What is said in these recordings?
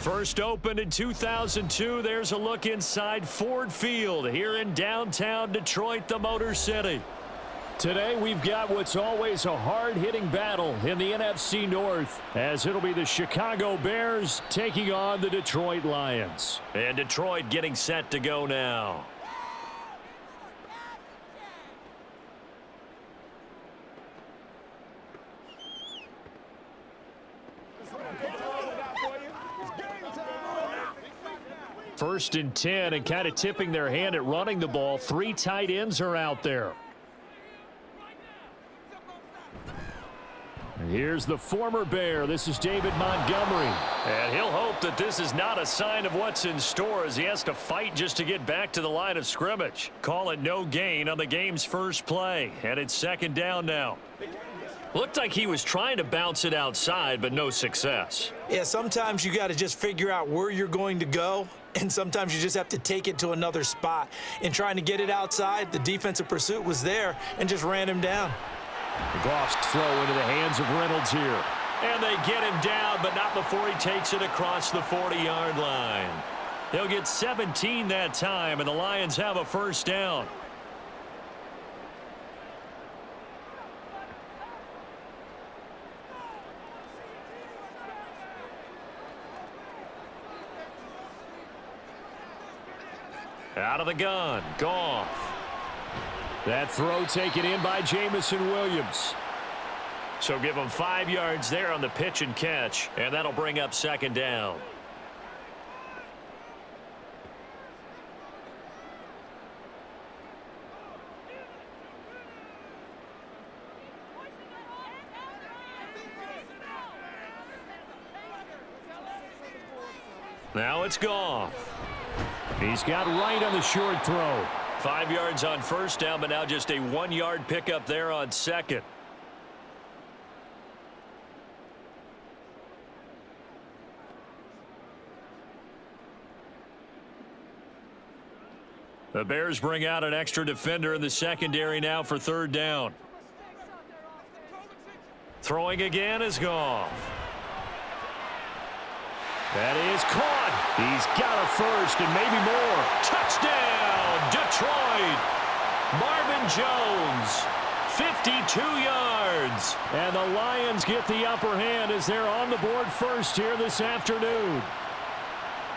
First opened in 2002, there's a look inside Ford Field here in downtown Detroit, the Motor City. Today we've got what's always a hard-hitting battle in the NFC North, as it'll be the Chicago Bears taking on the Detroit Lions. And Detroit getting set to go now. First and 10, and kind of tipping their hand at running the ball. 3 tight ends are out there. And here's the former Bear. This is David Montgomery. And he'll hope that this is not a sign of what's in store, as he has to fight just to get back to the line of scrimmage. Call it no gain on the game's first play. And it's second down now. Looked like he was trying to bounce it outside, but no success. Yeah, sometimes you got to just figure out where you're going to go, and sometimes you just have to take it to another spot. In trying to get it outside, the defensive pursuit was there and just ran him down. Goff's throw into the hands of Reynolds here. And they get him down, but not before he takes it across the 40-yard line. They'll get 17 that time, and the Lions have a first down. Out of the gun, Goff. That throw taken in by Jamison Williams. So give him 5 yards there on the pitch and catch, and that'll bring up second down. Now it's Goff. He's got right on the short throw. 5 yards on first down, but now just a 1-yard pickup there on second. The Bears bring out an extra defender in the secondary now for third down. Throwing again is Goff. That is caught. He's got a first and maybe more. Touchdown, Detroit. Marvin Jones, 52 yards. And the Lions get the upper hand as they're on the board first here this afternoon.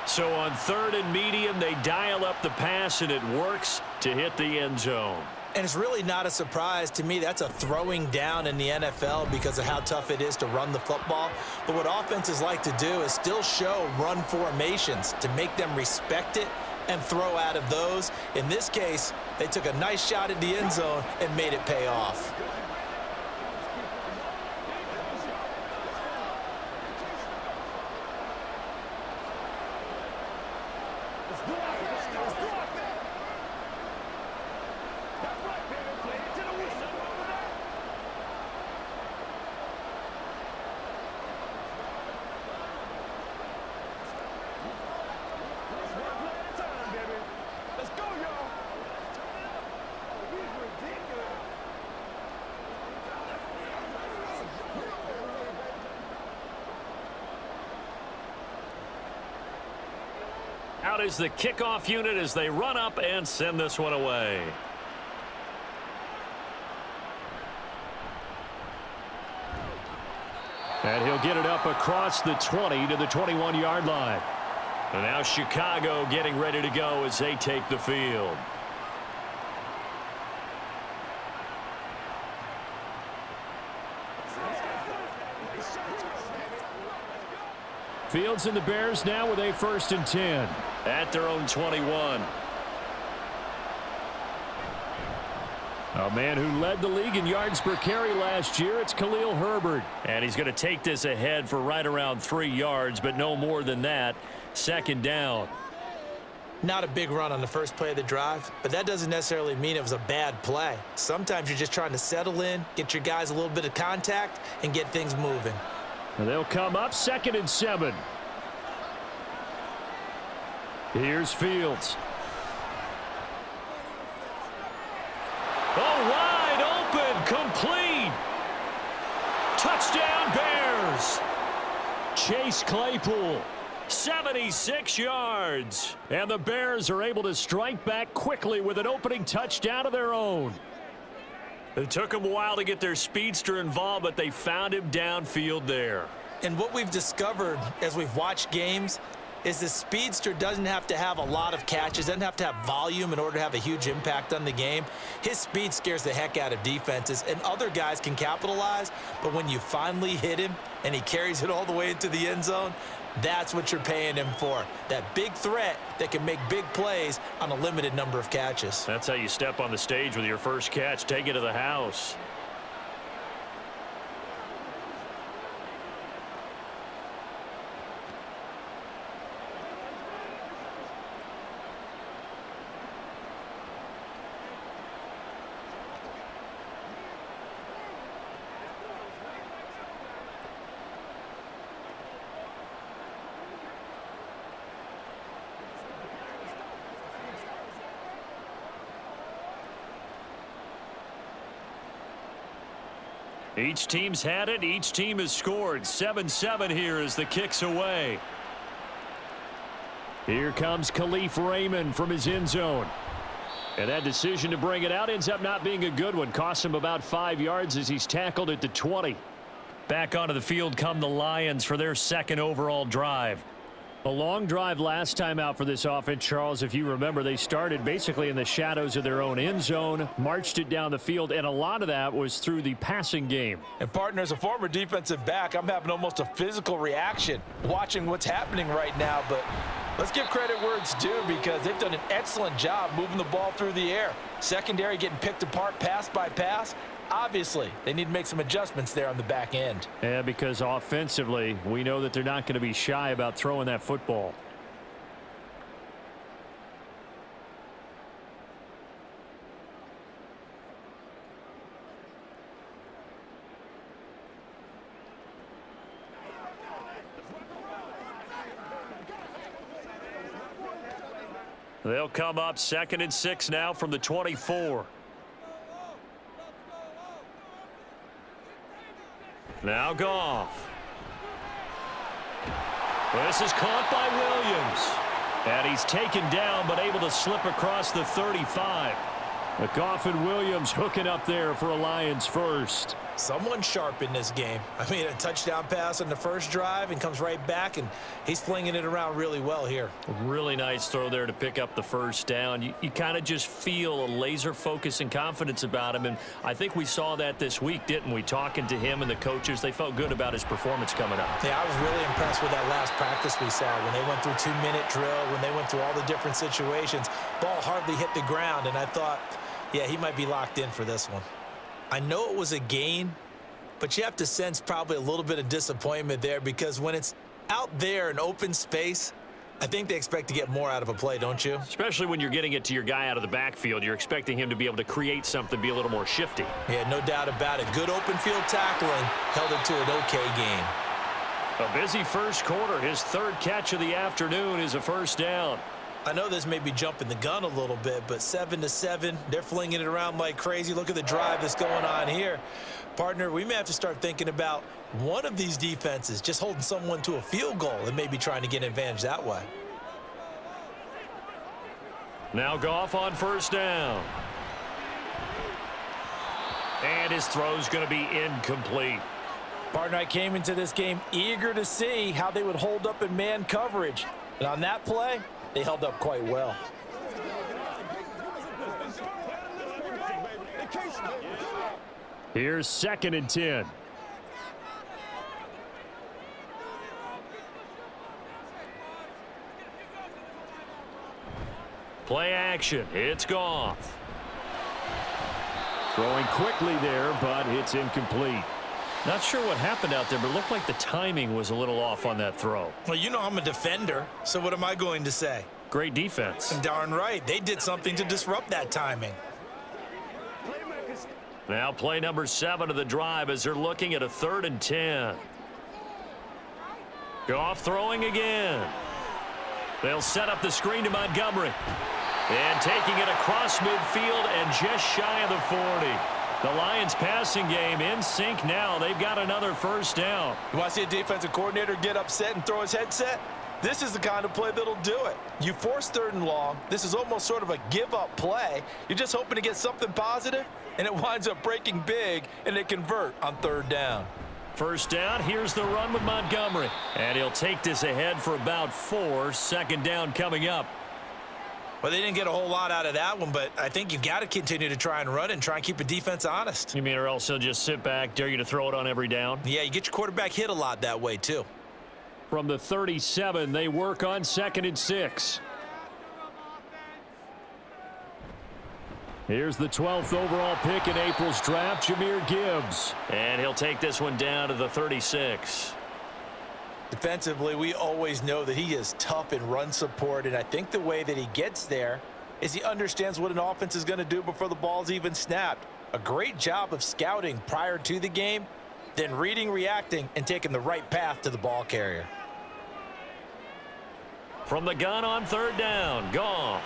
So on third and medium, they dial up the pass, and it works to hit the end zone. And it's really not a surprise to me. That's a throwing down in the NFL because of how tough it is to run the football. But what offenses like to do is still show run formations to make them respect it and throw out of those. In this case, they took a nice shot at the end zone and made it pay off. Out is the kickoff unit as they run up and send this one away. And he'll get it up across the 20 to the 21-yard line. And now Chicago getting ready to go as they take the field. Fields and the Bears now with a first and 10 at their own 21. A man who led the league in yards per carry last year, it's Khalil Herbert. And he's going to take this ahead for right around 3 yards, but no more than that. Second down. Not a big run on the first play of the drive, but that doesn't necessarily mean it was a bad play. Sometimes you're just trying to settle in, get your guys a little bit of contact, and get things moving. And they'll come up second and 7. Here's Fields. Oh, wide open, complete. Touchdown Bears. Chase Claypool. 76 yards. And the Bears are able to strike back quickly with an opening touchdown of their own. It took them a while to get their speedster involved, but they found him downfield there. And what we've discovered as we've watched games is the speedster doesn't have to have a lot of catches, doesn't have to have volume in order to have a huge impact on the game. His speed scares the heck out of defenses, and other guys can capitalize, but when you finally hit him and he carries it all the way into the end zone, that's what you're paying him for. That big threat that can make big plays on a limited number of catches. That's how you step on the stage with your first catch. Take it to the house. Each team's had it. Each team has scored. 7-7 here as the kick's away. Here comes Khalif Raymond from his end zone. And that decision to bring it out ends up not being a good one. Costs him about 5 yards as he's tackled at the 20. Back onto the field come the Lions for their second overall drive. A long drive last time out for this offense, Charles. If you remember, they started basically in the shadows of their own end zone, marched it down the field, and a lot of that was through the passing game. And, partner, as a former defensive back, I'm having almost a physical reaction watching what's happening right now. But let's give credit where it's due because they've done an excellent job moving the ball through the air. Secondary getting picked apart pass by pass. Obviously, they need to make some adjustments there on the back end. Yeah, because offensively, we know that they're not going to be shy about throwing that football. They'll come up 2nd and 6 now from the 24. Now Goff. This is caught by Williams. And he's taken down but able to slip across the 35. But Goff and Williams hooking up there for a Lions first. Someone sharp in this game. I mean, a touchdown pass on the first drive and comes right back, and he's flinging it around really well here. A really nice throw there to pick up the first down. You kind of just feel a laser focus and confidence about him, and I think we saw that this week, didn't we? Talking to him and the coaches, they felt good about his performance coming up. Yeah, I was really impressed with that last practice we saw when they went through 2-minute drill, when they went through all the different situations. Ball hardly hit the ground, and I thought, yeah, he might be locked in for this one. I know it was a gain, but you have to sense probably a little bit of disappointment there because when it's out there in open space, I think they expect to get more out of a play, don't you? Especially when you're getting it to your guy out of the backfield. You're expecting him to be able to create something, be a little more shifty. Yeah, no doubt about it. Good open field tackling held it to an okay game. A busy first quarter. His third catch of the afternoon is a first down. I know this may be jumping the gun a little bit, but 7-7, they're flinging it around like crazy. Look at the drive that's going on here. Partner, we may have to start thinking about one of these defenses just holding someone to a field goal and maybe trying to get an advantage that way. Now Goff on first down. And his throw's going to be incomplete. Partner, I came into this game eager to see how they would hold up in man coverage. And on that play, they held up quite well. Here's 2nd and 10. Play action. It's Goff. Throwing quickly there, but it's incomplete. Not sure what happened out there, but it looked like the timing was a little off on that throw. Well, you know I'm a defender, so what am I going to say? Great defense. Darn right. They did something to disrupt that timing. Now play number 7 of the drive as they're looking at a 3rd and 10. Goff throwing again. They'll set up the screen to Montgomery. And taking it across midfield and just shy of the 40. The Lions passing game in sync now. They've got another first down. You want to see a defensive coordinator get upset and throw his headset? This is the kind of play that'll do it. You force 3rd and long. This is almost sort of a give-up play. You're just hoping to get something positive, and it winds up breaking big, and they convert on 3rd down. First down, here's the run with Montgomery. And he'll take this ahead for about 4. 2nd down coming up. Well, they didn't get a whole lot out of that one, but I think you've got to continue to try and run and try and keep the defense honest. You mean or else he'll just sit back, dare you to throw it on every down? Yeah, you get your quarterback hit a lot that way, too. From the 37, they work on 2nd and 6. Here's the 12th overall pick in April's draft, Jahmyr Gibbs. And he'll take this one down to the 36. Defensively, we always know that he is tough in run support, and I think the way that he gets there is he understands what an offense is going to do before the ball's even snapped. A great job of scouting prior to the game, then reading, reacting, and taking the right path to the ball carrier. From the gun on 3rd down, Goff.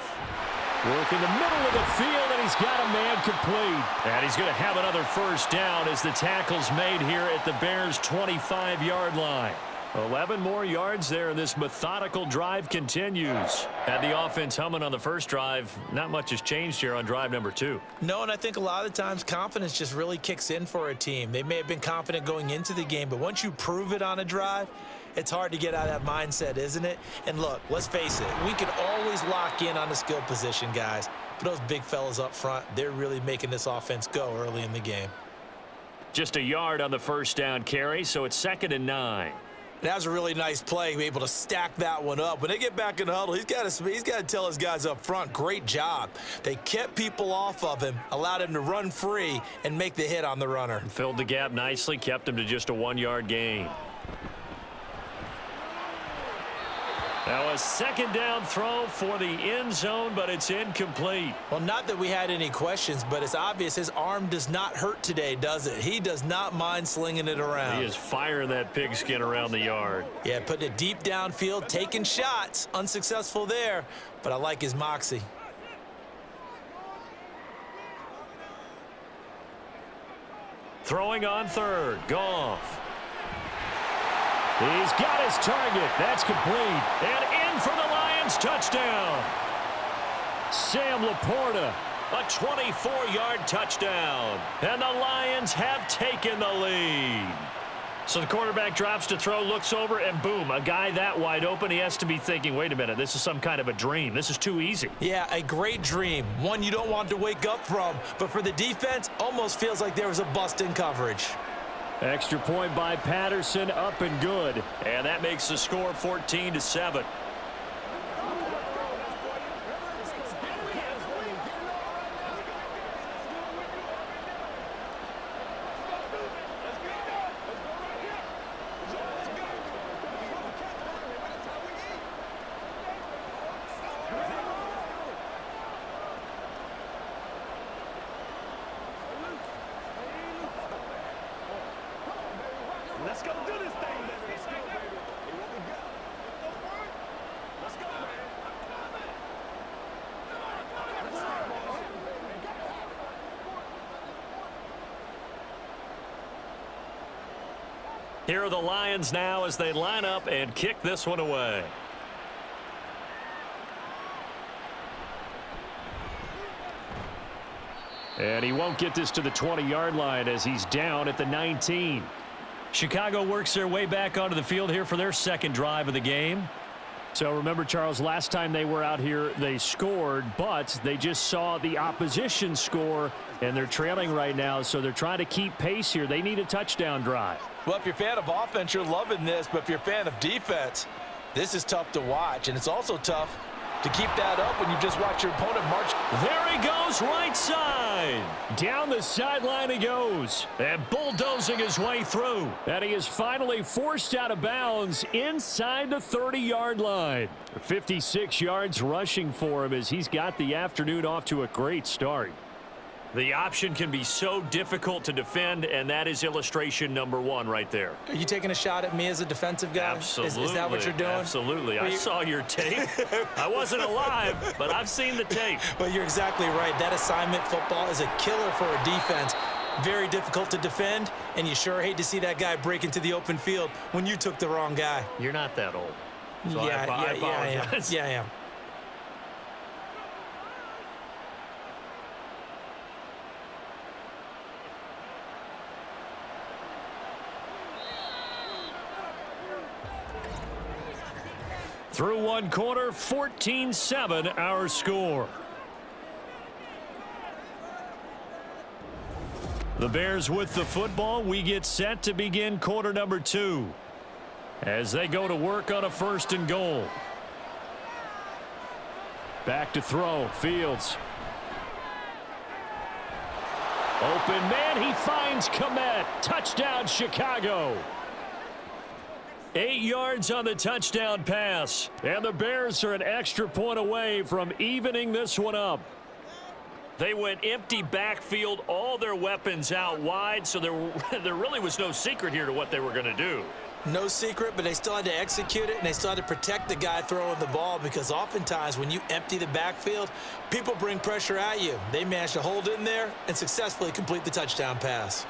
Work in the middle of the field, and he's got a man complete. And he's going to have another 1st down as the tackle's made here at the Bears' 25-yard line. 11 more yards there, and this methodical drive continues. Had the offense humming on the first drive. Not much has changed here on drive number 2. No, and I think a lot of the times confidence just really kicks in for a team. They may have been confident going into the game, but once you prove it on a drive, it's hard to get out of that mindset, isn't it? And look, let's face it, we can always lock in on the skill position, guys. But those big fellas up front, they're really making this offense go early in the game. Just a yard on the 1st down carry, so it's 2nd and 9. That was a really nice play, able to stack that one up. When they get back in the huddle, he's got to tell his guys up front, great job. They kept people off of him, allowed him to run free, and make the hit on the runner. Filled the gap nicely, kept him to just a 1-yard gain. Now a 2nd down throw for the end zone, but it's incomplete. Well, not that we had any questions, but it's obvious his arm does not hurt today, does it? He does not mind slinging it around. He is firing that pigskin around the yard. Yeah, putting it deep downfield, taking shots. Unsuccessful there, but I like his moxie. Throwing on 3rd, Goff. He's got his target. That's complete. And in for the Lions touchdown. Sam Laporta, a 24-yard touchdown. And the Lions have taken the lead. So the quarterback drops to throw, looks over, and boom, a guy that wide open, he has to be thinking, wait a minute, this is some kind of a dream. This is too easy. Yeah, a great dream. One you don't want to wake up from. But for the defense, almost feels like there was a bust in coverage. Extra point by Patterson, up and good. And that makes the score 14-7. Let's go do this thing, baby. Let's go. Here are the Lions now as they line up and kick this one away. And he won't get this to the 20-yard line as he's down at the 19. Chicago works their way back onto the field here for their 2nd drive of the game. So remember, Charles, last time they were out here, they scored, but they just saw the opposition score, and they're trailing right now, so they're trying to keep pace here. They need a touchdown drive. Well, if you're a fan of offense, you're loving this, but if you're a fan of defense, this is tough to watch, and it's also tough to keep that up when you just watch your opponent march. There he goes, right side. Down the sideline he goes. And bulldozing his way through. And he is finally forced out of bounds inside the 30-yard line. 56 yards rushing for him as he's got the afternoon off to a great start. The option can be so difficult to defend, and that is illustration number 1 right there. Are you taking a shot at me as a defensive guy? Absolutely. Is that what you're doing? Absolutely. I saw your tape. I wasn't alive, but I've seen the tape. But you're exactly right. That assignment football is a killer for a defense. Very difficult to defend, and you sure hate to see that guy break into the open field when you took the wrong guy. You're not that old. So I apologize. Yeah, I am. Through one quarter, 14-7 our score. The Bears with the football. We get set to begin quarter number 2 as they go to work on a 1st and goal. Back to throw. Fields. Open man. He finds Komet. Touchdown, Chicago. 8 yards on the touchdown pass. And the Bears are an extra point away from evening this one up. They went empty backfield, all their weapons out wide, so there really was no secret here to what they were going to do. No secret, but they still had to execute it, and they still had to protect the guy throwing the ball, because oftentimes when you empty the backfield, people bring pressure at you. They managed to hold in there and successfully complete the touchdown pass.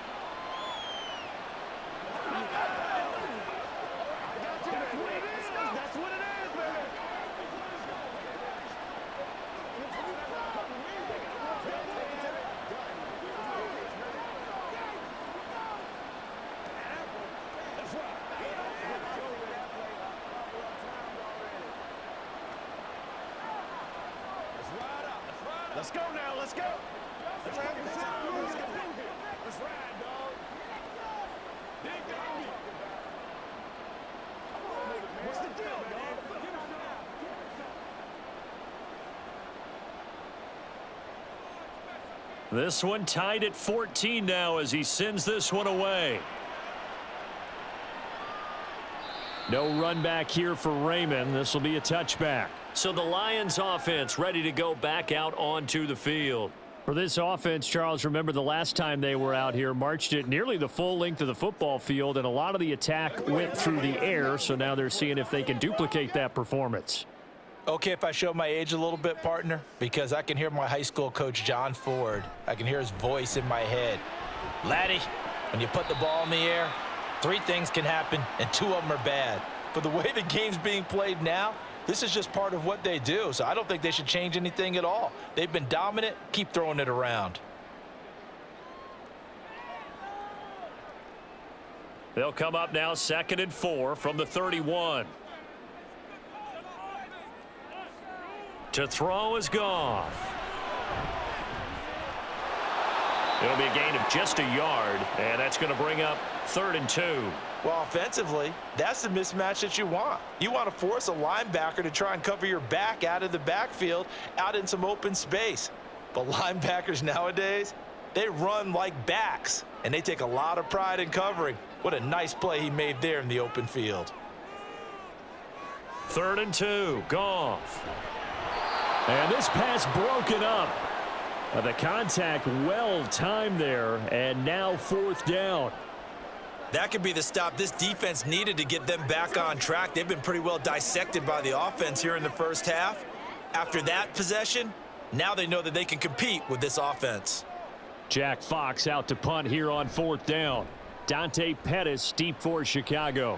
Let's go now, let's go. Let's ride, dog. Dig down. What's the deal, dog? This one tied at 14 now as he sends this one away. No run back here for Raymond. This will be a touchback. So the Lions offense ready to go back out onto the field. For this offense, Charles, remember the last time they were out here, marched it nearly the full length of the football field, and a lot of the attack went through the air, so now they're seeing if they can duplicate that performance. Okay, if I show my age a little bit, partner, because I can hear my high school coach, John Ford. I can hear his voice in my head. Laddie, when you put the ball in the air, 3 things can happen, and 2 of them are bad. But the way the game's being played now, this is just part of what they do, so I don't think they should change anything at all. They've been dominant. Keep throwing it around. They'll come up now 2nd and 4 from the 31. To throw is Goff. It'll be a gain of just a yard, and that's going to bring up 3rd and 2. Well, offensively, that's the mismatch that you want. You want to force a linebacker to try and cover your back out of the backfield, out in some open space. But linebackers nowadays, they run like backs, and they take a lot of pride in covering. What a nice play he made there in the open field. 3rd and 2, Goff. And this pass broken up. The contact well timed there, and now 4th down. That could be the stop this defense needed to get them back on track. They've been pretty well dissected by the offense here in the first half. After that possession, now they know that they can compete with this offense. Jack Fox out to punt here on 4th down. Dante Pettis deep for Chicago.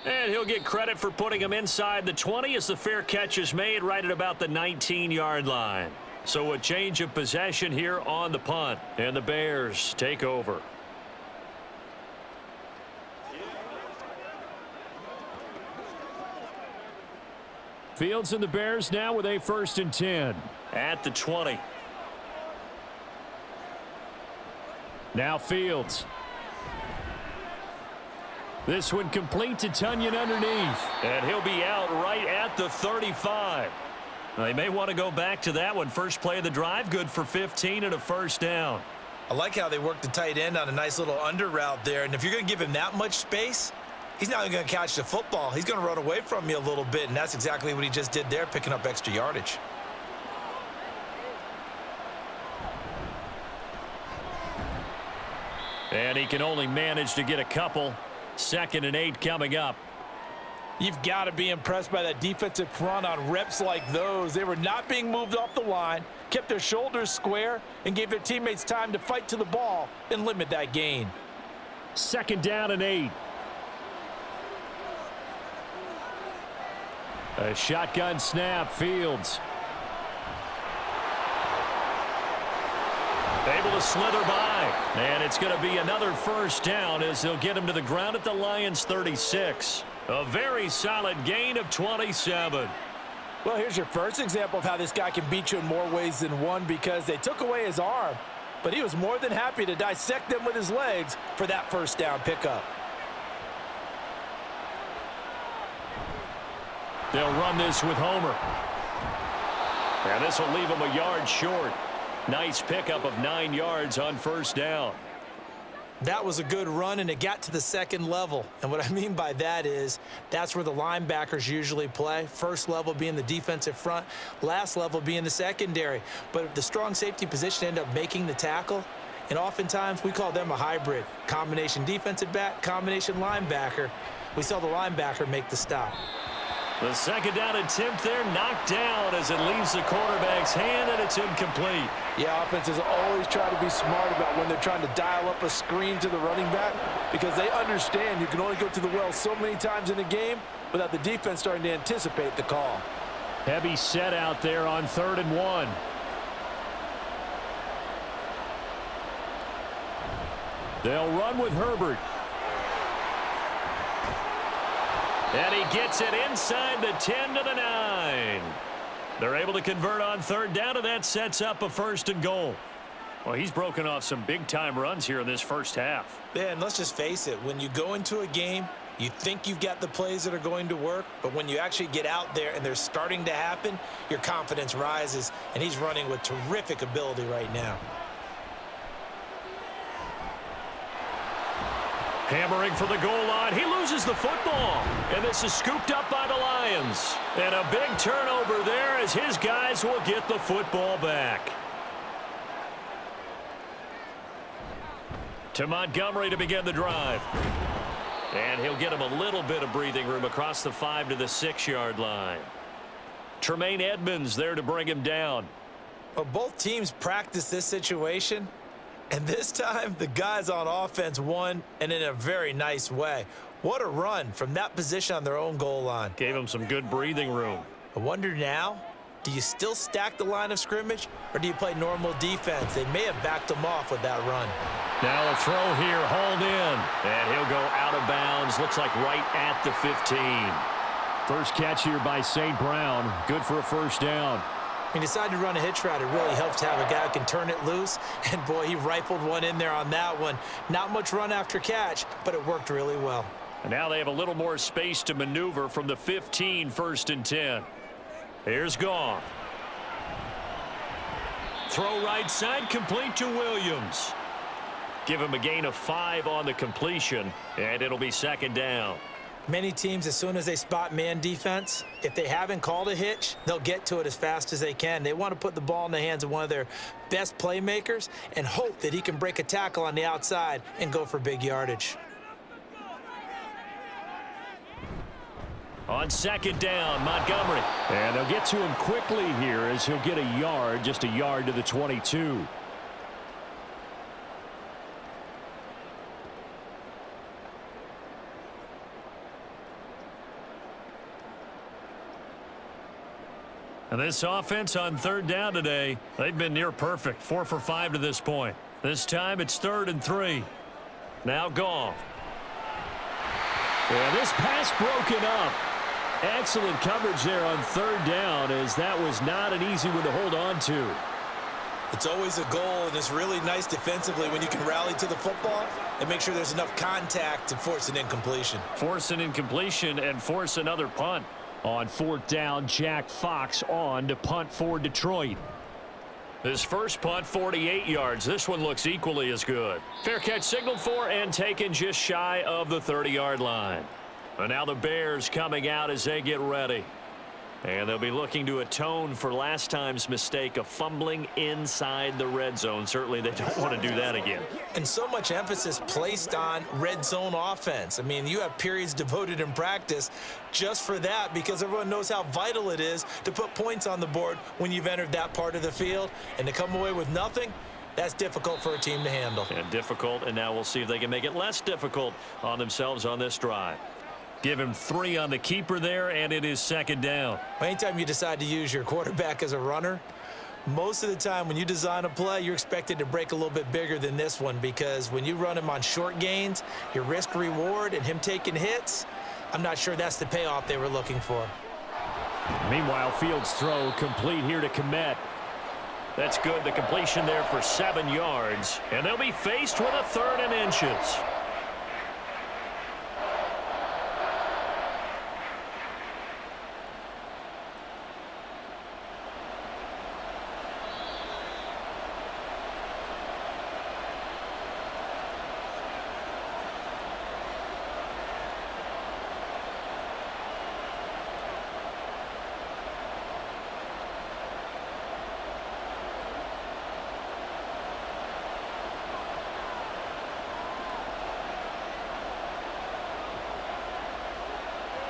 And he'll get credit for putting him inside the 20 as the fair catch is made right at about the 19-yard line. So a change of possession here on the punt, and the Bears take over. Fields and the Bears now with a 1st and 10 at the 20. Now Fields. This one complete to Tunyon underneath, and he'll be out right at the 35. They may want to go back to that one. First play of the drive, good for 15 and a 1st down. I like how they worked the tight end on a nice little under route there, and if you're going to give him that much space, he's not even going to catch the football. He's going to run away from you a little bit, and that's exactly what he just did there, picking up extra yardage. And he can only manage to get a couple. 2nd and 8 coming up. You've got to be impressed by that defensive front on reps like those. They were not being moved off the line, kept their shoulders square, and gave their teammates time to fight to the ball and limit that gain. 2nd down and 8. A shotgun snap, Fields. Able to slither by. And it's going to be another first down as they'll get him to the ground at the Lions' 36. A very solid gain of 27. Well, here's your first example of how this guy can beat you in more ways than one, because they took away his arm, but he was more than happy to dissect them with his legs for that first down pickup. They'll run this with Homer. And this will leave him a yard short. Nice pickup of 9 yards on first down. That was a good run, and it got to the second level. And what I mean by that is that's where the linebackers usually play. First level being the defensive front, last level being the secondary. But the strong safety position ended up making the tackle. And oftentimes we call them a hybrid. Combination defensive back, combination linebacker. We saw the linebacker make the stop. The second down attempt there knocked down as it leaves the quarterback's hand, and it's incomplete. Yeah, offenses always try to be smart about when they're trying to dial up a screen to the running back, because they understand you can only go to the well so many times in a game without the defense starting to anticipate the call. Heavy set out there on 3rd and 1. They'll run with Herbert. And he gets it inside the 10 to the 9. They're able to convert on 3rd down, and that sets up a 1st and goal. Well, he's broken off some big-time runs here in this first half. Yeah, and let's just face it. When you go into a game, you think you've got the plays that are going to work, but when you actually get out there and they're starting to happen, your confidence rises, and he's running with terrific ability right now. Hammering for the goal line. He loses the football. And this is scooped up by the Lions. And a big turnover there as his guys will get the football back. To Montgomery to begin the drive. And he'll get him a little bit of breathing room across the 5 to the 6-yard line. Tremaine Edmonds there to bring him down. Well, both teams practice this situation. And this time, the guys on offense won, and in a very nice way. What a run from that position on their own goal line. Gave them some good breathing room. I wonder now, do you still stack the line of scrimmage, or do you play normal defense? They may have backed them off with that run. Now a throw here, hauled in. And he'll go out of bounds. Looks like right at the 15. First catch here by St. Brown. Good for a first down. He decided to run a hitch route. It really helps to have a guy who can turn it loose. And, boy, he rifled one in there on that one. Not much run after catch, but it worked really well. And now they have a little more space to maneuver from the 15, 1st and 10. Here's Goff. Throw right side, complete to Williams. Give him a gain of 5 on the completion, and it'll be 2nd down. Many teams, as soon as they spot man defense, if they haven't called a hitch, they'll get to it as fast as they can. They want to put the ball in the hands of one of their best playmakers and hope that he can break a tackle on the outside and go for big yardage. On 2nd down, Montgomery. And they'll get to him quickly here as he'll get a yard, just a yard to the 22. And this offense on 3rd down today, they've been near perfect. 4 for 5 to this point. This time it's 3rd and 3. Now Goff. Yeah, this pass broken up. Excellent coverage there on 3rd down, as that was not an easy one to hold on to. It's always a goal, and it's really nice defensively when you can rally to the football and make sure there's enough contact to force an incompletion. Force an incompletion and force another punt. On 4th down, Jack Fox on to punt for Detroit. His first punt, 48 yards. This one looks equally as good. Fair catch signaled for and taken just shy of the 30-yard line. And now the Bears coming out as they get ready. And they'll be looking to atone for last time's mistake of fumbling inside the red zone. Certainly they don't want to do that again. And so much emphasis placed on red zone offense. I mean, you have periods devoted in practice just for that, because everyone knows how vital it is to put points on the board when you've entered that part of the field. And to come away with nothing, that's difficult for a team to handle. And difficult, and now we'll see if they can make it less difficult on themselves on this drive. Give him 3 on the keeper there, and it is second down. Anytime you decide to use your quarterback as a runner, most of the time when you design a play, you're expected to break a little bit bigger than this one, because when you run him on short gains, your risk-reward and him taking hits, I'm not sure that's the payoff they were looking for. Meanwhile, Fields' throw complete here to Kmet. That's good. The completion there for 7 yards, and they'll be faced with a 3rd and inches.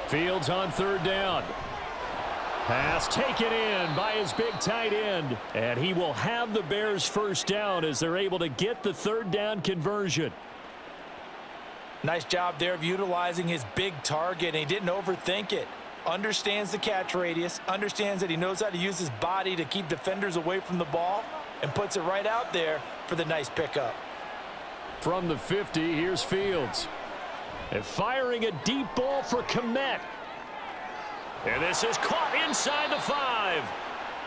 Fields on 3rd down. Pass taken in by his big tight end. And he will have the Bears 1st down as they're able to get the 3rd down conversion. Nice job there of utilizing his big target, and he didn't overthink it. Understands the catch radius, understands that he knows how to use his body to keep defenders away from the ball, and puts it right out there for the nice pickup. From the 50, here's Fields. And firing a deep ball for Kmet. And this is caught inside the 5.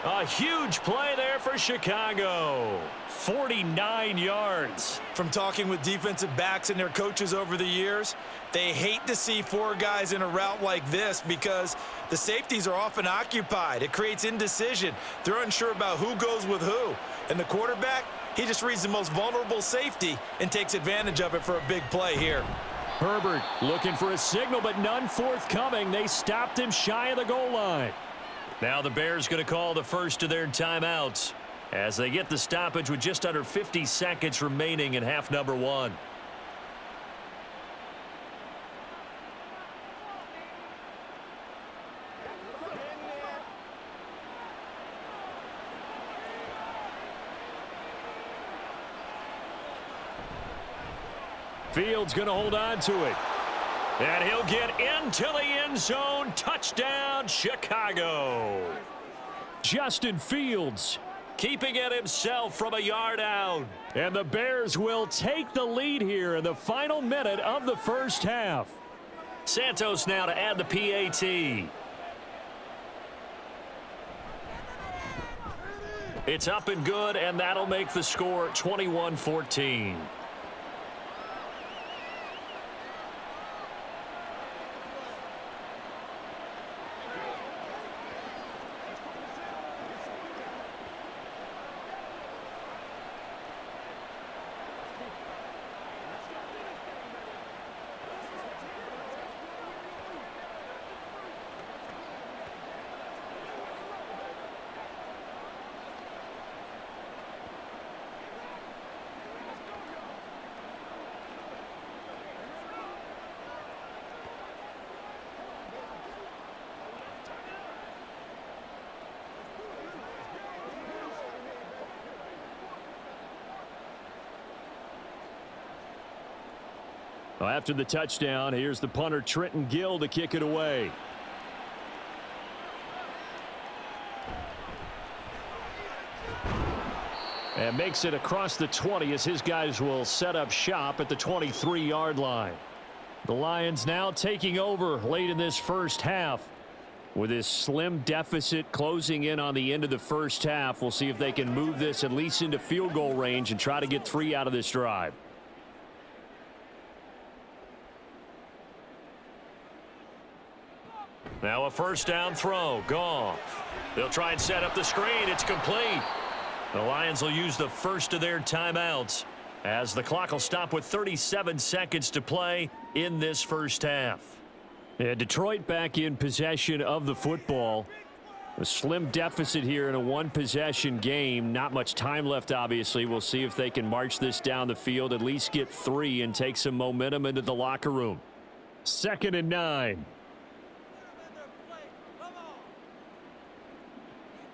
A huge play there for Chicago. 49 yards. From talking with defensive backs and their coaches over the years, they hate to see 4 guys in a route like this because the safeties are often occupied. It creates indecision. They're unsure about who goes with who. And the quarterback, he just reads the most vulnerable safety and takes advantage of it for a big play here. Herbert looking for a signal, but none forthcoming. They stopped him shy of the goal line. Now the Bears going to call the first of their timeouts as they get the stoppage with just under 50 seconds remaining in half number 1. Fields going to hold on to it. And he'll get into the end zone. Touchdown, Chicago. Justin Fields keeping it himself from a yard out. And the Bears will take the lead here in the final minute of the 1st half. Santos now to add the PAT. It's up and good, and that'll make the score 21-14. Well, after the touchdown, here's the punter Trenton Gill to kick it away. And makes it across the 20 as his guys will set up shop at the 23-yard line. The Lions now taking over late in this 1st half. With this slim deficit closing in on the end of the 1st half, we'll see if they can move this at least into field goal range and try to get 3 out of this drive. Now a 1st down throw. Goff. They'll try and set up the screen. It's complete. The Lions will use the first of their timeouts as the clock will stop with 37 seconds to play in this 1st half. Yeah, Detroit back in possession of the football. A slim deficit here in a 1-possession game. Not much time left, obviously. We'll see if they can march this down the field, at least get 3 and take some momentum into the locker room. 2nd and 9.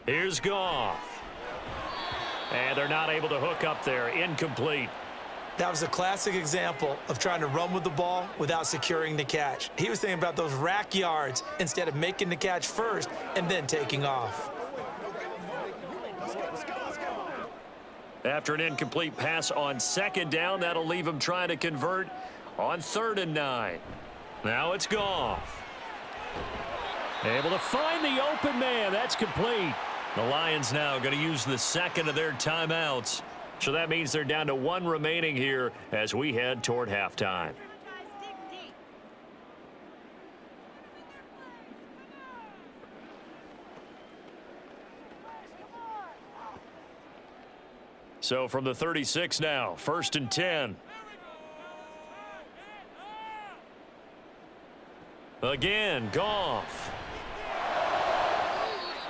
Here's Goff. And they're not able to hook up there. Incomplete. That was a classic example of trying to run with the ball without securing the catch. He was thinking about those rack yards instead of making the catch first and then taking off. After an incomplete pass on second down, that'll leave him trying to convert on 3rd and 9. Now it's Goff. Able to find the open man. That's complete. The Lions now going to use the second of their timeouts. So that means they're down to 1 remaining here as we head toward halftime. So from the 36 now, 1st and 10. Again, Goff.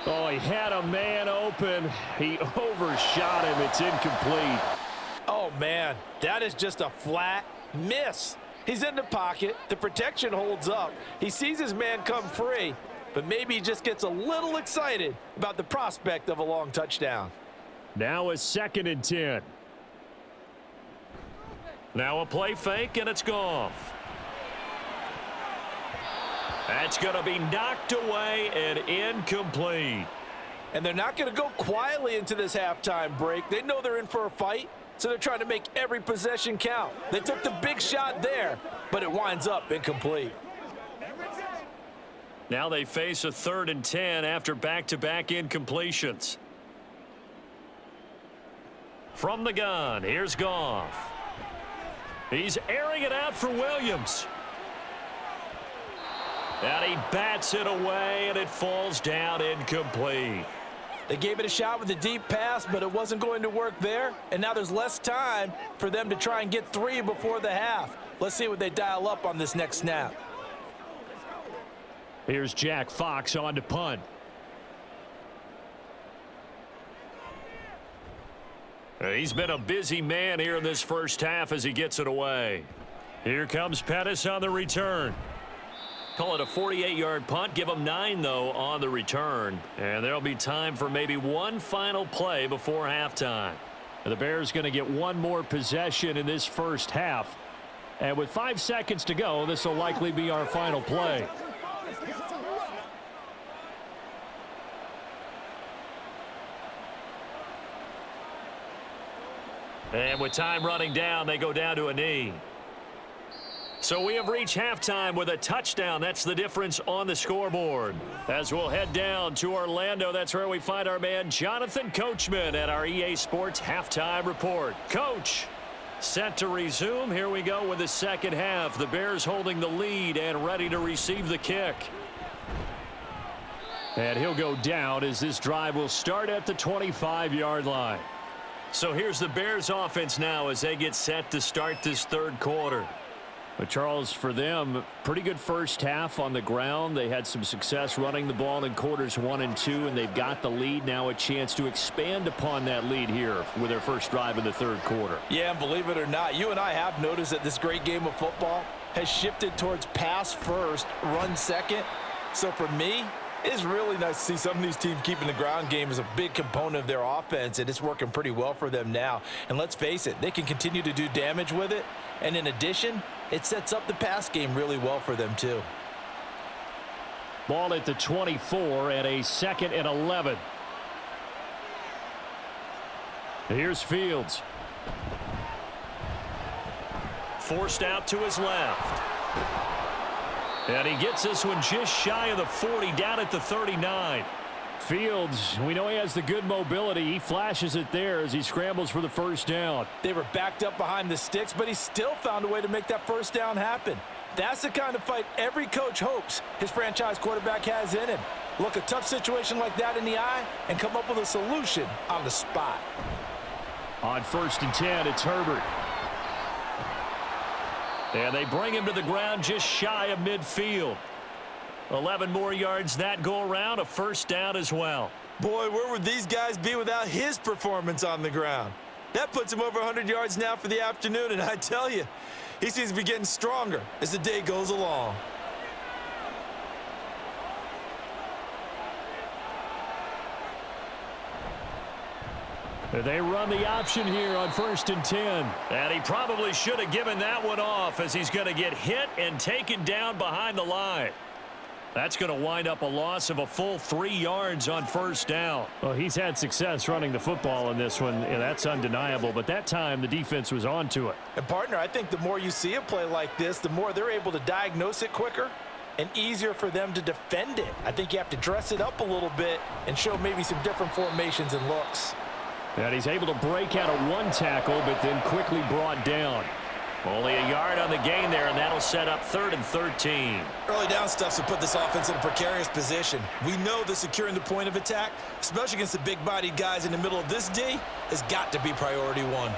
Oh, he had a man open. He overshot him. It's incomplete. Oh, man, that is just a flat miss. He's in the pocket. The protection holds up. He sees his man come free, but maybe he just gets a little excited about the prospect of a long touchdown. Now a 2nd and 10. Now a play fake, and it's Goff. That's going to be knocked away and incomplete. And they're not going to go quietly into this halftime break. They know they're in for a fight, so they're trying to make every possession count. They took the big shot there, but it winds up incomplete. Now they face a 3rd and 10 after back-to-back incompletions. From the gun, here's Goff. He's airing it out for Williams. And he bats it away, and it falls down incomplete. They gave it a shot with a deep pass, but it wasn't going to work there. And now there's less time for them to try and get 3 before the half. Let's see what they dial up on this next snap. Here's Jack Fox on to punt. He's been a busy man here in this first half as he gets it away. Here comes Pettis on the return. Call it a 48-yard punt. Give him 9, though, on the return. And there'll be time for maybe one final play before halftime. The Bears going to get one more possession in this first half. And with 5 seconds to go, this will likely be our final play. And with time running down, they go down to a knee. So we have reached halftime with a touchdown. That's the difference on the scoreboard. As we'll head down to Orlando, that's where we find our man Jonathan Coachman at our EA Sports Halftime Report. Coach, set to resume. Here we go with the second half. The Bears holding the lead and ready to receive the kick. And he'll go down as this drive will start at the 25-yard line. So here's the Bears offense now as they get set to start this third quarter. But Charles, for them, pretty good first half on the ground. They had some success running the ball in quarters 1 and 2, and they've got the lead. Now a chance to expand upon that lead here with their first drive in the third quarter. Yeah, and believe it or not, you and I have noticed that this great game of football has shifted towards pass first, run second. So for me, it's really nice to see some of these teams keeping the ground game as a big component of their offense, and it's working pretty well for them now. And let's face it, they can continue to do damage with it. And in addition, it sets up the pass game really well for them too. Ball at the 24 and a 2nd and 11. Here's Fields. Forced out to his left. And he gets this one just shy of the 40, down at the 39. Fields, we know he has the good mobility. He flashes it there as he scrambles for the first down. They were backed up behind the sticks, but he still found a way to make that first down happen. That's the kind of fight every coach hopes his franchise quarterback has in him. Look a tough situation like that in the eye and come up with a solution on the spot. On 1st and 10, it's Herbert. And they bring him to the ground just shy of midfield. 11 more yards that go around, a first down as well. Boy, where would these guys be without his performance on the ground? That puts him over 100 yards now for the afternoon, and I tell you, he seems to be getting stronger as the day goes along. They run the option here on 1st and 10. And he probably should have given that one off, as he's going to get hit and taken down behind the line. That's going to wind up a loss of a full 3 yards on 1st down. Well, he's had success running the football in this one, and that's undeniable. But that time, the defense was on to it. And, partner, I think the more you see a play like this, the more they're able to diagnose it quicker and easier for them to defend it. I think you have to dress it up a little bit and show maybe some different formations and looks. And he's able to break out of 1 tackle, but then quickly brought down. Only a yard on the gain there, and that'll set up 3rd and 13. Early down stuffs will put this offense in a precarious position. We know that securing the point of attack, especially against the big-bodied guys in the middle of this D, has got to be priority 1.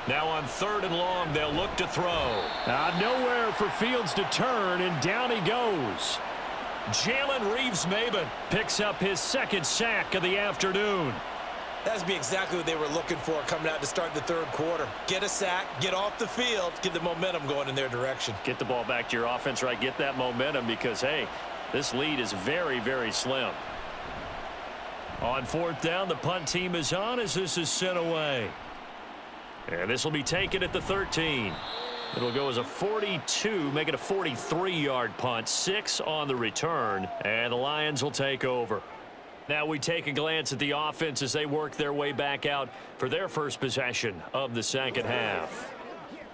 Now on 3rd and long, they'll look to throw. Nowhere for Fields to turn, and down he goes. Jalen Reeves-Maybin picks up his 2nd sack of the afternoon. That's be exactly what they were looking for coming out to start the 3rd quarter. Get a sack, get off the field, get the momentum going in their direction. Get the ball back to your offense, right? Get that momentum because, hey, this lead is very, very slim. On 4th down, the punt team is on as this is sent away. And this will be taken at the 13. It'll go as a 42, make it a 43-yard punt, 6 on the return, and the Lions will take over. Now we take a glance at the offense as they work their way back out for their first possession of the 2nd half.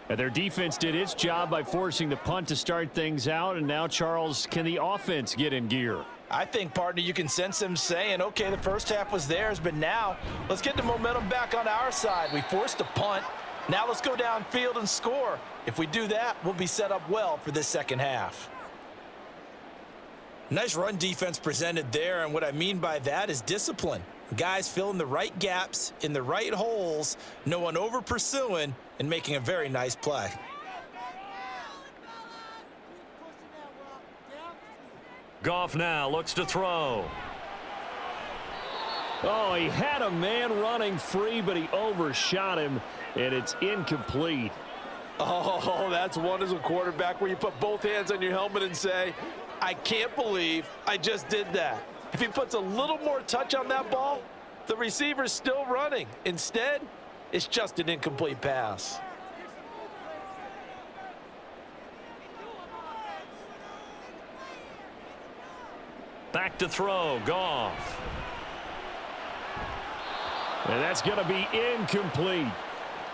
And their defense did its job by forcing the punt to start things out, and now, Charles, can the offense get in gear? I think, partner, you can sense them saying, okay, the first half was theirs, but now let's get the momentum back on our side. We forced a punt. Now let's go downfield and score. If we do that, we'll be set up well for this 2nd half. Nice run defense presented there, and what I mean by that is discipline. Guys filling the right gaps in the right holes, no one over pursuing, and making a very nice play. Goff now looks to throw. Oh, he had a man running free, but he overshot him, and it's incomplete. Oh, that's one as a quarterback where you put both hands on your helmet and say, I can't believe I just did that. If he puts a little more touch on that ball, the receiver's still running. Instead, it's just an incomplete pass. Back to throw, Goff. And that's going to be incomplete.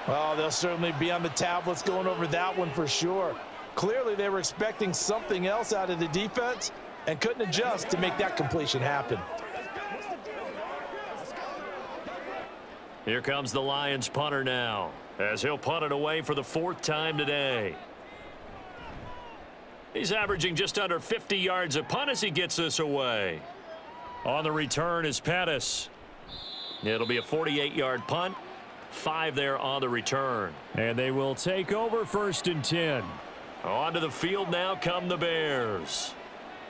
Well, they'll certainly be on the tablets going over that one for sure. Clearly, they were expecting something else out of the defense and couldn't adjust to make that completion happen. Here comes the Lions punter now, as he'll punt it away for the 4th time today. He's averaging just under 50 yards a punt as he gets this away. On the return is Pettis. It'll be a 48-yard punt. 5 there on the return. And they will take over 1st and 10. Onto the field now come the Bears.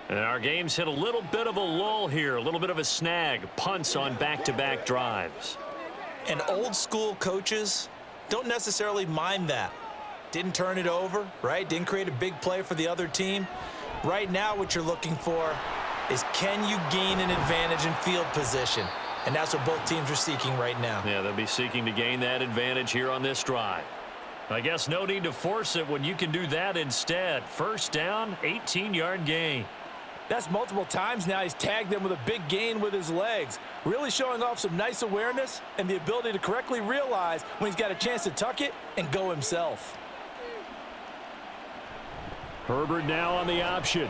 And our game's hit a little bit of a lull here, a little bit of a snag. Punts on back-to-back drives. And old school coaches don't necessarily mind that. Didn't turn it over, right? Didn't create a big play for the other team. Right now what you're looking for is, can you gain an advantage in field position? And that's what both teams are seeking right now. Yeah, they'll be seeking to gain that advantage here on this drive. I guess no need to force it when you can do that instead. 1st down, 18-yard gain. That's multiple times now he's tagged them with a big gain with his legs. Really showing off some nice awareness and the ability to correctly realize when he's got a chance to tuck it and go himself. Herbert now on the option.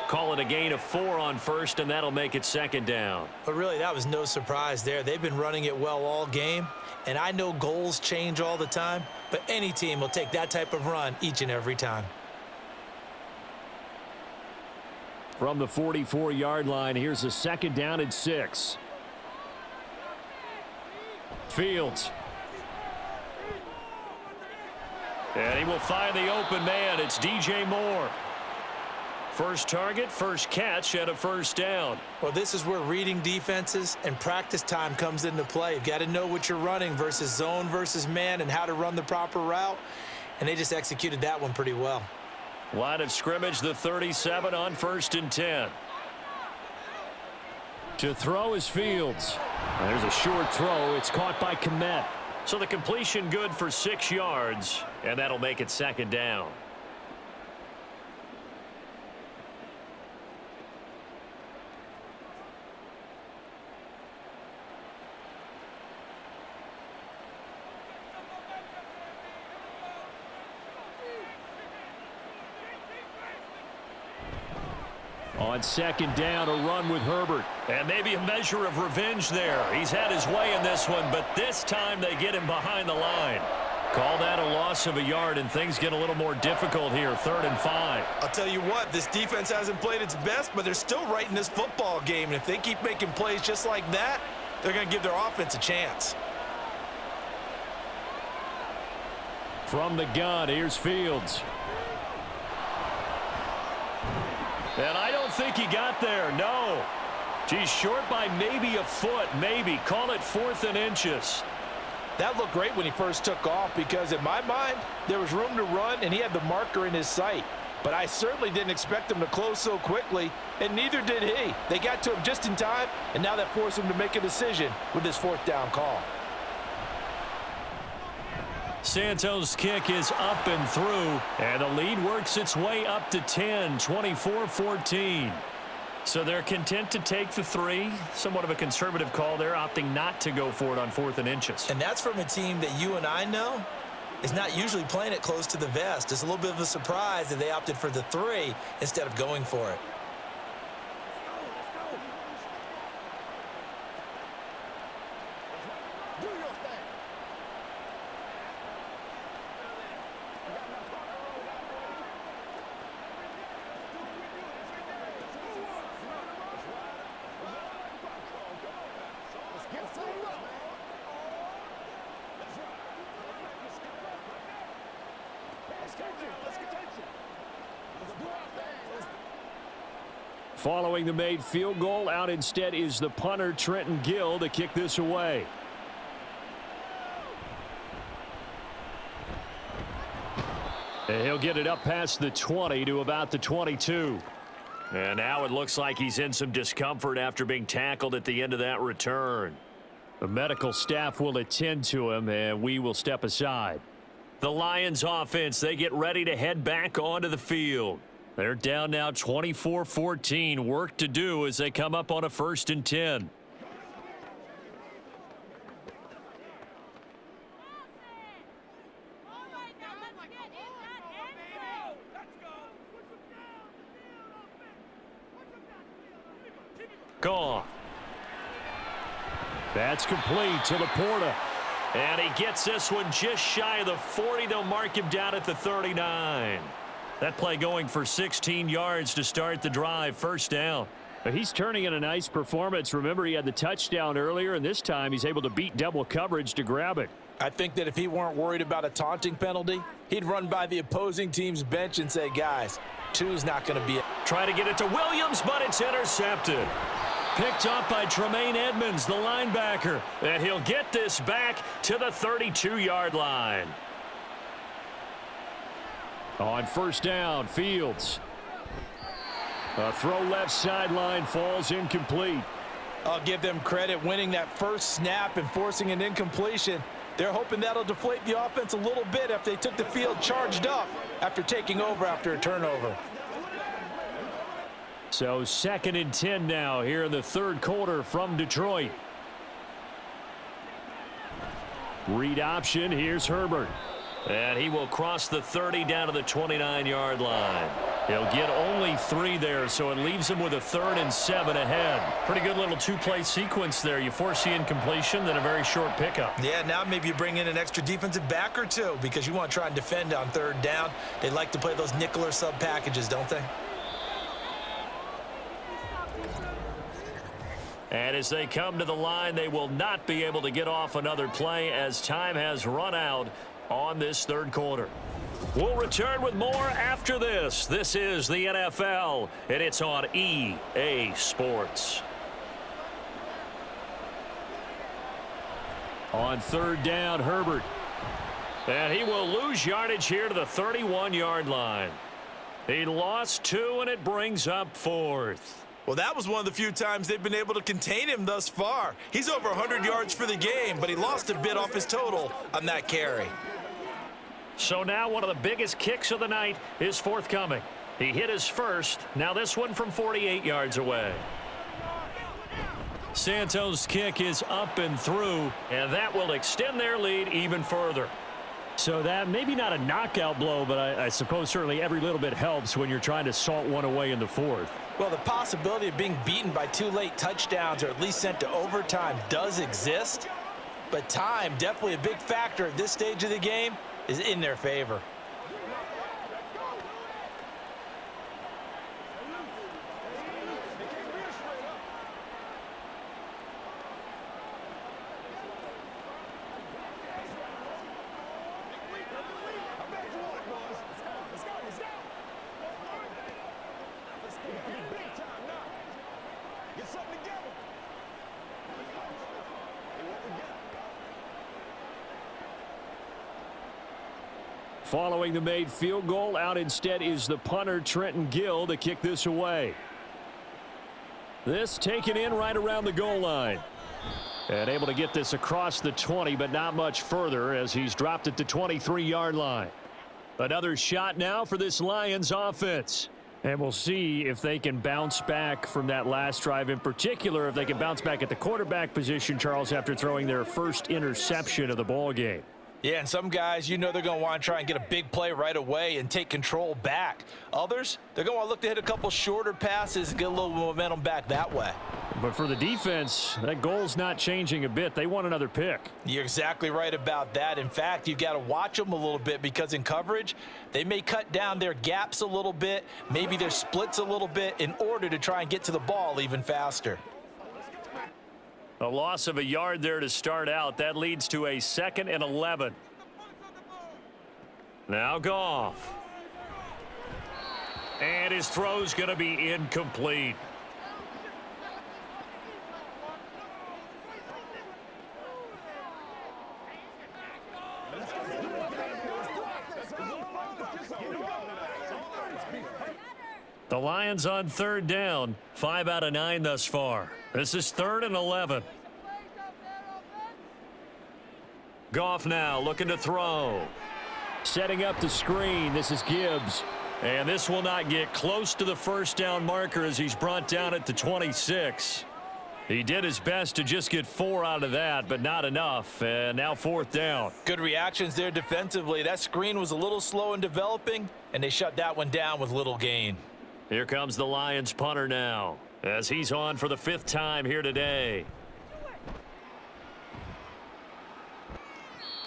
Call it a gain of 4 on 1st, and that'll make it 2nd down. But really, that was no surprise there. They've been running it well all game, and I know goals change all the time, but any team will take that type of run each and every time. From the 44-yard line, here's a 2nd down and 6. Fields. And he will find the open man. It's DJ Moore. First target, first catch, and a 1st down. Well, this is where reading defenses and practice time comes into play. You've got to know what you're running versus zone versus man and how to run the proper route. And they just executed that one pretty well. Line of scrimmage, the 37 on 1st and 10. To throw is Fields. There's a short throw. It's caught by Kmet. So the completion good for 6 yards, and that'll make it second down. On second down, a run with Herbert. And maybe a measure of revenge there. He's had his way in this one, but this time they get him behind the line. Call that a loss of a yard, and things get a little more difficult here. 3rd and 5. I'll tell you what, this defense hasn't played its best, but they're still right in this football game. And if they keep making plays just like that, they're going to give their offense a chance. From the gun, here's Fields. And I don't think he got there, no. He's short by maybe a foot, maybe. Call it 4th and inches. That looked great when he first took off because, in my mind, there was room to run, and he had the marker in his sight. But I certainly didn't expect him to close so quickly, and neither did he. They got to him just in time, and now that forced him to make a decision with his 4th down call. Santos' kick is up and through, and the lead works its way up to 10, 24-14. So they're content to take the 3. Somewhat of a conservative call there, opting not to go for it on 4th and inches. And that's from a team that you and I know is not usually playing it close to the vest. It's a little bit of a surprise that they opted for the 3 instead of going for it. Following the made field goal, out instead is the punter, Trenton Gill, to kick this away. And he'll get it up past the 20 to about the 22. And now it looks like he's in some discomfort after being tackled at the end of that return. The medical staff will attend to him, and we will step aside. The Lions offense, they get ready to head back onto the field. They're down now 24-14. Work to do as they come up on a 1st and 10. Gone. That's complete to Laporta. And he gets this one just shy of the 40. They'll mark him down at the 39. That play going for 16 yards to start the drive. 1st down. But he's turning in a nice performance. Remember, he had the touchdown earlier, and this time he's able to beat double coverage to grab it. I think that if he weren't worried about a taunting penalty, he'd run by the opposing team's bench and say, guys, 2's not going to be it. Try to get it to Williams, but it's intercepted. Picked up by Tremaine Edmonds, the linebacker. And he'll get this back to the 32-yard line. On 1st down, Fields. A throw left sideline falls incomplete. I'll give them credit winning that first snap and forcing an incompletion. They're hoping that'll deflate the offense a little bit after they took the field charged up after taking over after a turnover. So 2nd and 10 now here in the 3rd quarter from Detroit. Read option. Here's Herbert. And he will cross the 30 down to the 29-yard line. He'll get only 3 there, so it leaves him with a 3rd and 7 ahead. Pretty good little 2-play sequence there. You force the incompletion, then a very short pickup. Yeah, now maybe you bring in an extra defensive back or 2 because you want to try and defend on 3rd down. They like to play those nickel or sub packages, don't they? And as they come to the line, they will not be able to get off another play as time has run out on this 3rd quarter. We'll return with more after this. This is the NFL, and it's on EA Sports. On 3rd down, Herbert. And he will lose yardage here to the 31-yard line. He lost 2, and it brings up 4th. Well, that was one of the few times they've been able to contain him thus far. He's over 100 yards for the game, but he lost a bit off his total on that carry. So now one of the biggest kicks of the night is forthcoming. He hit his first. Now this one from 48 yards away. Santos' kick is up and through, and that will extend their lead even further. So that maybe not a knockout blow, but I suppose certainly every little bit helps when you're trying to salt one away in the fourth. Well, the possibility of being beaten by 2 late touchdowns or at least sent to overtime does exist, but time, definitely a big factor at this stage of the game, is in their favor. Following the made field goal, out instead is the punter, Trenton Gill, to kick this away. This taken in right around the goal line. And able to get this across the 20, but not much further as he's dropped it to 23-yard line. Another shot now for this Lions offense. And we'll see if they can bounce back from that last drive, in particular if they can bounce back at the quarterback position, Charles, after throwing their first interception of the ball game. Yeah, and some guys, you know they're going to want to try and get a big play right away and take control back. Others, they're going to want to look to hit a couple shorter passes and get a little momentum back that way. But for the defense, that goal's not changing a bit. They want another pick. You're exactly right about that. In fact, you've got to watch them a little bit because in coverage, they may cut down their gaps a little bit, maybe their splits a little bit in order to try and get to the ball even faster. A loss of a yard there to start out. That leads to a 2nd and 11. Now Goff. And his throw's going to be incomplete. The Lions on 3rd down. 5 out of 9 thus far. This is 3rd and 11. Goff now looking to throw. Setting up the screen. This is Gibbs. And this will not get close to the first down marker as he's brought down at the 26. He did his best to just get 4 out of that, but not enough. And now 4th down. Good reactions there defensively. That screen was a little slow in developing, and they shut that one down with little gain. Here comes the Lions punter now as he's on for the 5th time here today.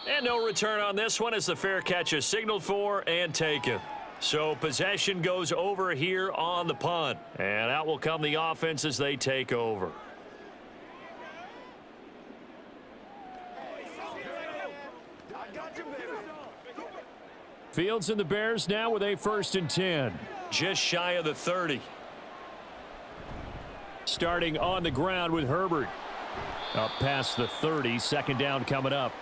And no return on this one as the fair catch is signaled for and taken. So possession goes over here on the punt. And out will come the offense as they take over. Fields and the Bears now with a 1st and 10. Just shy of the 30. Starting on the ground with Herbert. Up past the 30. 2nd down coming up.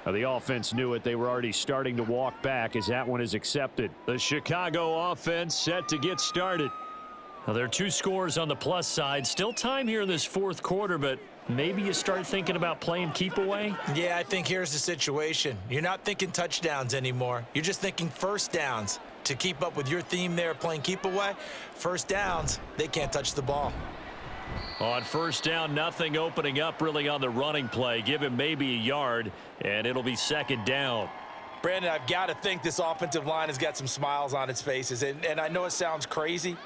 Now the offense knew it. They were already starting to walk back as that one is accepted. The Chicago offense set to get started. Now there are 2 scores on the plus side. Still time here in this 4th quarter, but maybe you start thinking about playing keep away? Yeah, I think here's the situation. You're not thinking touchdowns anymore. You're just thinking 1st downs. To keep up with your theme there playing keep away, 1st downs, they can't touch the ball. On 1st down, nothing opening up really on the running play. Give him maybe a yard, and it'll be 2nd down. Brandon, I've got to think this offensive line has got some smiles on its faces. And I know it sounds crazy,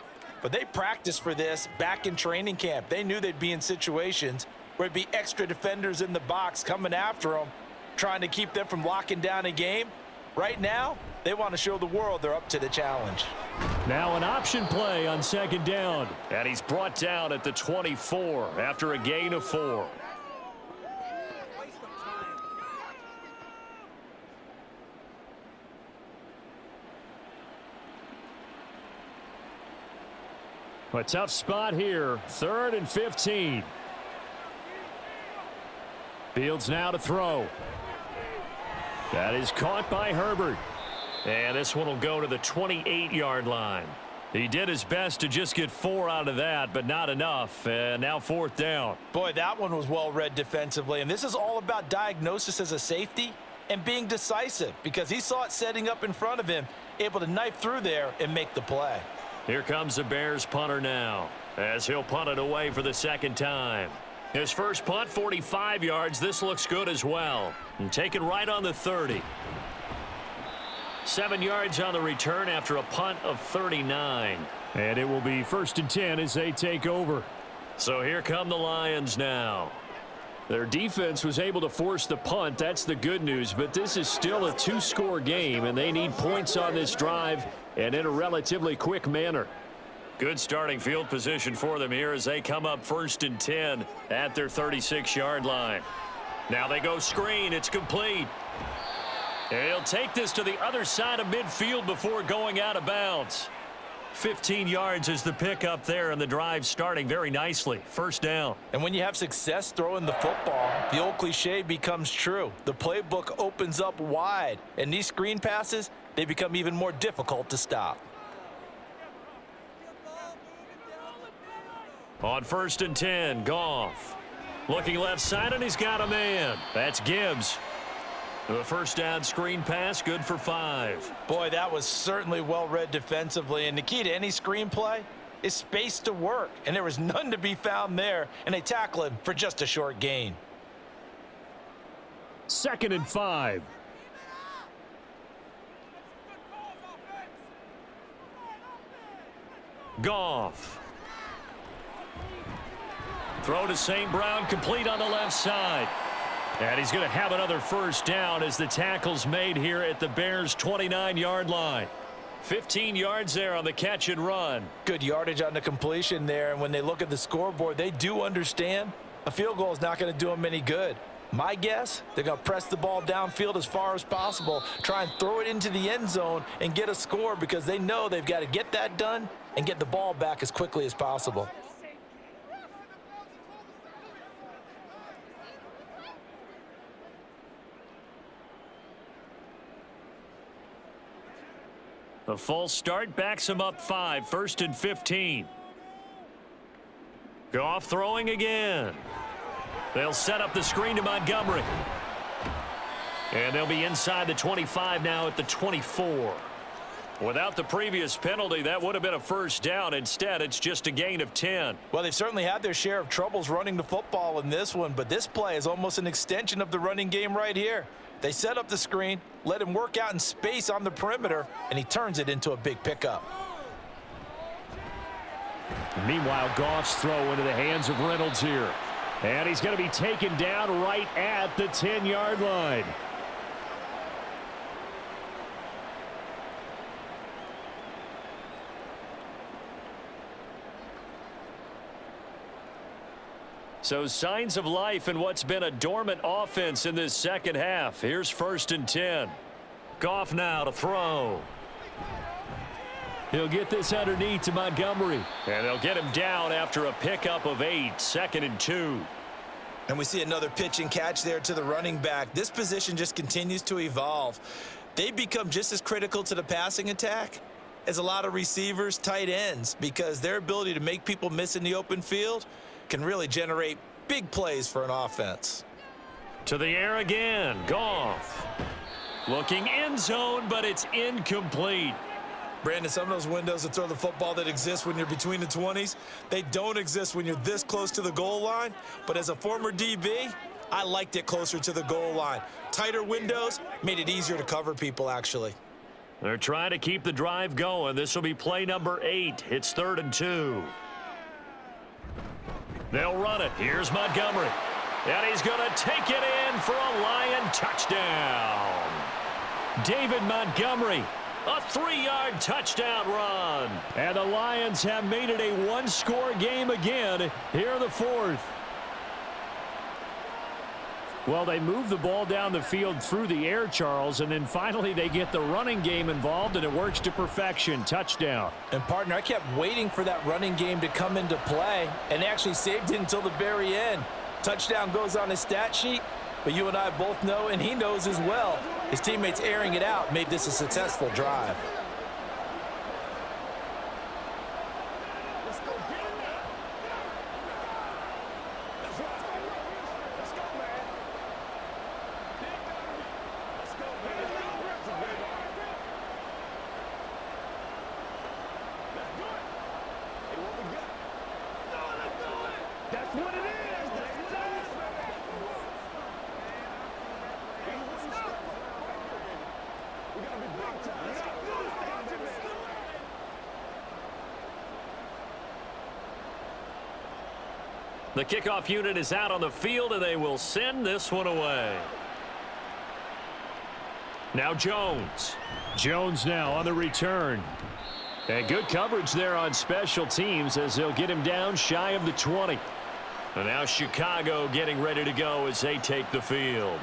but they practiced for this back in training camp. They knew they'd be in situations where it'd be extra defenders in the box coming after them, trying to keep them from locking down a game. Right now, they want to show the world they're up to the challenge. Now an option play on 2nd down. And he's brought down at the 24 after a gain of 4. A tough spot here. 3rd and 15. Fields now to throw. That is caught by Herbert. And this one will go to the 28-yard line. He did his best to just get 4 out of that, but not enough. And now 4th down. Boy, that one was well read defensively. And this is all about diagnosis as a safety and being decisive, because he saw it setting up in front of him, able to knife through there and make the play. Here comes the Bears punter now, as he'll punt it away for the 2nd time. His first punt, 45 yards. This looks good as well. And taken right on the 30. 7 yards on the return after a punt of 39. And it will be 1st and 10 as they take over. So here come the Lions now. Their defense was able to force the punt. That's the good news. But this is still a 2-score game, and they need points on this drive and in a relatively quick manner. Good starting field position for them here as they come up 1st and 10 at their 36-yard line. Now they go screen. It's complete. And he'll take this to the other side of midfield before going out of bounds. 15 yards is the pickup there, and the drive starting very nicely. 1st down. And when you have success throwing the football, the old cliche becomes true. The playbook opens up wide, and these screen passes, they become even more difficult to stop. On 1st and 10, Goff. Looking left side, and he's got a man. That's Gibbs. The 1st down screen pass, good for 5. Boy, that was certainly well read defensively, and the key to any screen play is space to work, and there was none to be found there, and they tackle him for just a short gain. 2nd and 5. Goff. Throw to St. Brown, complete on the left side. And he's going to have another 1st down as the tackle's made here at the Bears' 29-yard line. 15 yards there on the catch and run. Good yardage on the completion there, and when they look at the scoreboard, they do understand a field goal is not going to do them any good. My guess, they're going to press the ball downfield as far as possible, try and throw it into the end zone and get a score, because they know they've got to get that done and get the ball back as quickly as possible. The false start backs him up 5, 1st and 15. Goff throwing again. They'll set up the screen to Montgomery. And they'll be inside the 25 now at the 24. Without the previous penalty, that would have been a 1st down. Instead, it's just a gain of 10. Well, they've certainly had their share of troubles running the football in this one, but this play is almost an extension of the running game right here. They set up the screen, let him work out in space on the perimeter, and he turns it into a big pickup. Meanwhile, Goff's throw into the hands of Reynolds here. And he's going to be taken down right at the 10-yard line. So signs of life in what's been a dormant offense in this 2nd half. Here's 1st and 10. Goff now to throw. He'll get this underneath to Montgomery. And they'll get him down after a pickup of 8. 2nd and 2. And we see another pitch and catch there to the running back. This position just continues to evolve. They become just as critical to the passing attack as a lot of receivers, tight ends, because their ability to make people miss in the open field can really generate big plays for an offense. To the air again. Goff. Looking end zone, but it's incomplete. Brandon, some of those windows to throw the football that exist when you're between the 20s, they don't exist when you're this close to the goal line. But as a former DB, I liked it closer to the goal line. Tighter windows made it easier to cover people, actually. They're trying to keep the drive going. This will be play number 8. It's 3rd and 2. They'll run it. Here's Montgomery. And he's going to take it in for a Lion touchdown. David Montgomery, a 3-yard touchdown run. And the Lions have made it a 1-score game again here in the 4th. Well, they move the ball down the field through the air, Charles, and then finally they get the running game involved, and it works to perfection. Touchdown. And, partner, I kept waiting for that running game to come into play, and they actually saved it until the very end. Touchdown goes on his stat sheet, but you and I both know, and he knows as well, his teammates airing it out made this a successful drive. The kickoff unit is out on the field, and they will send this one away. Now Jones. Jones now on the return. And good coverage there on special teams as they'll get him down shy of the 20. And now Chicago getting ready to go as they take the field.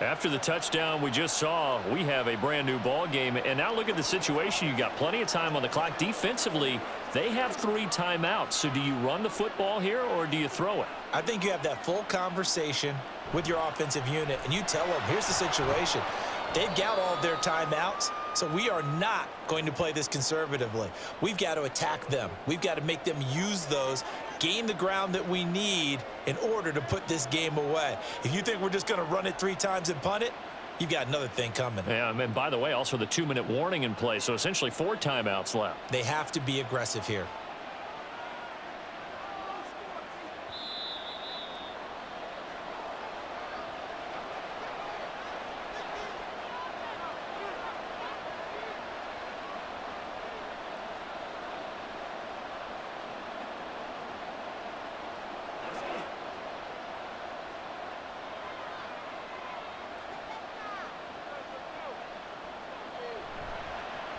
After the touchdown we just saw, we have a brand new ball game. And now look at the situation. You got plenty of time on the clock. Defensively, they have 3 timeouts. So do you run the football here or do you throw it? I think you have that full conversation with your offensive unit, and you tell them, here's the situation. They've got all of their timeouts, so we are not going to play this conservatively. We've got to attack them. We've got to make them use those, gain the ground that we need in order to put this game away. If you think we're just going to run it 3 times and punt it, you've got another thing coming. Yeah, and by the way, also the 2-minute warning in play, so essentially 4 timeouts left. They have to be aggressive here.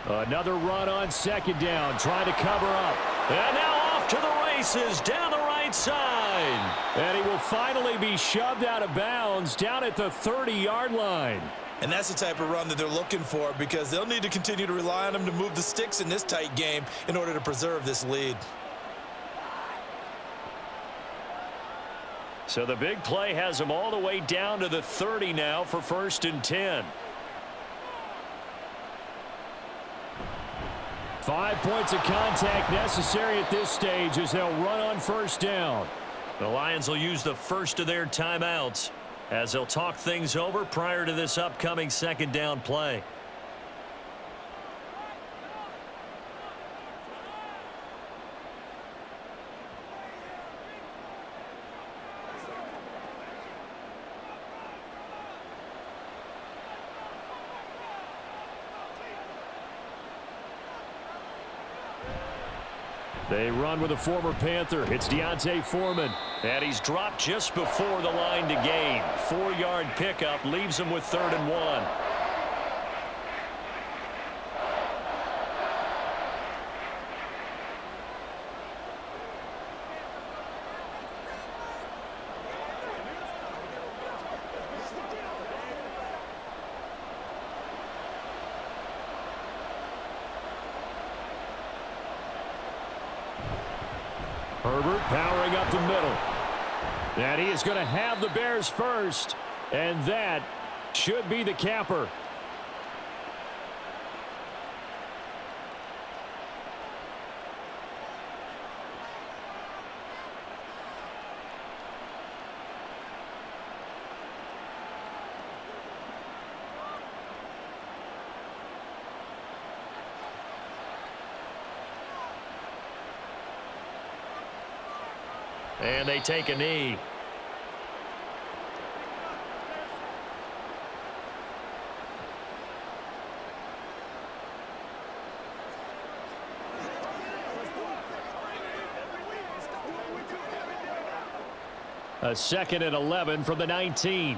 Another run on 2nd down, trying to cover up. And now off to the races down the right side. And he will finally be shoved out of bounds down at the 30-yard line. And that's the type of run that they're looking for, because they'll need to continue to rely on him to move the sticks in this tight game in order to preserve this lead. So the big play has him all the way down to the 30 now for 1st and 10. 5 points of contact necessary at this stage as they'll run on 1st down. The Lions will use the first of their timeouts as they'll talk things over prior to this upcoming 2nd down play. They run with a former Panther. It's Deontay Foreman. And he's dropped just before the line to gain. 4-yard pickup leaves him with 3rd and 1. Herbert powering up the middle. And he is going to have the Bears first. And that should be the capper. And they take a knee. A 2nd and 11 from the 19.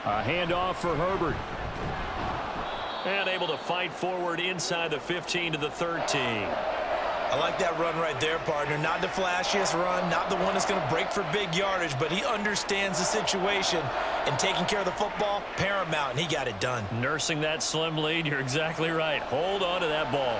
A handoff for Herbert. And able to fight forward inside the 15 to the 13. I like that run right there, partner. Not the flashiest run, not the one that's going to break for big yardage, but he understands the situation, and taking care of the football, paramount, and he got it done. Nursing that slim lead, you're exactly right. Hold on to that ball.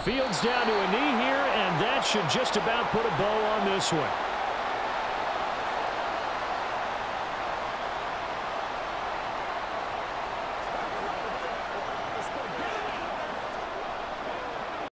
Fields down to a knee here, and that should just about put a bow on this one.